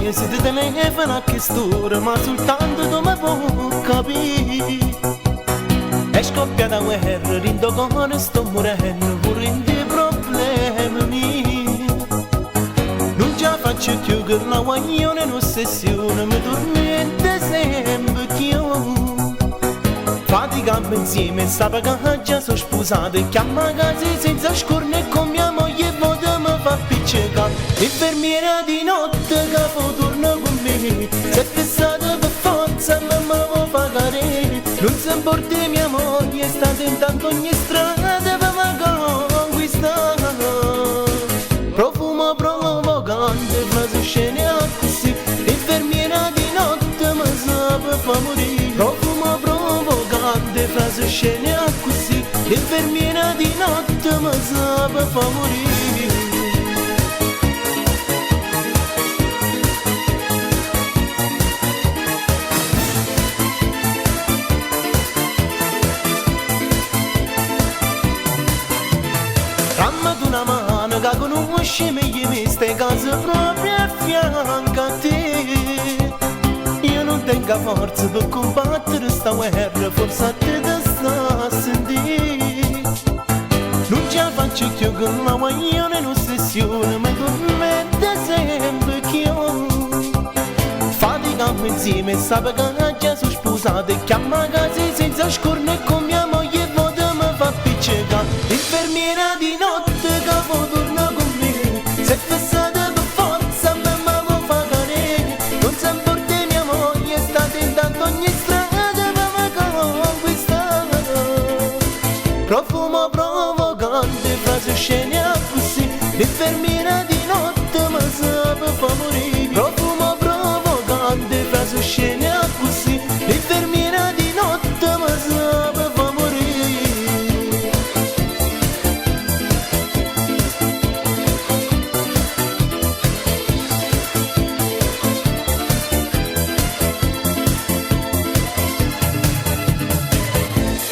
mia se ti telefona a che st'ora, ma soltanto tu mi puoi capire. È scoppiata guerra, rindo con sto morendo, pure in dei problemi miei. Non ce la faccio più che la guaglione in ossessione, mi tormenta sempre più. Faticammo insieme, sapeva che già sono sposata, e chiama a casa senza scorne e con mia moglie vota mi fa piccicare. Infermiera di notte che poi torna con me, si è fissata per forza ma me lo fa pagare. Non si importa mia moglie, sta tentando ogni strada per me conquistare. Profumo provocante, frasi scene così, infermiera di notte mi sa fa morire. Profumo provocante, frasi scene così, l'infermiera di notte mi sa fa morire. Dammi una mano che conosci meglio me, stai casa proprio a fianco a te. Io non tengo forza per combattere sta guerra, forse a te ti sta a sentire. Non ce la faccio più con la guaglione in ossessione, mi tormenta sempre più. Faticammo insieme, sapeva che già sono sposata, e chiama a casa senza scorne e con mia moglie vota mi fa piccicare. Infermiera di notte che poi torna con me, si è fissata per forza ma me lo fa cadere. Non si importa mia moglie, sta tentando ogni strada per me conquistare. Profumo provocante, frasi scene così, l'infermiera di notte mi sa fa morire. Profumo provocante, frasi scene così, l'infermiera di notte mi sa fa morire.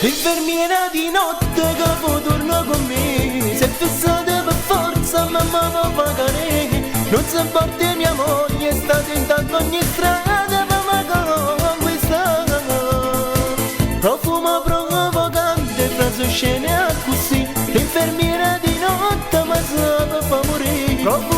L'infermiera di notte che poi torna con me, si è fissata per forza ma me lo fa cadere. Non si importa mia moglie, sta tentando ogni strada per me conquistare. Profumo provocante, frasi scene così, l'infermiera di notte mi sa fa morire.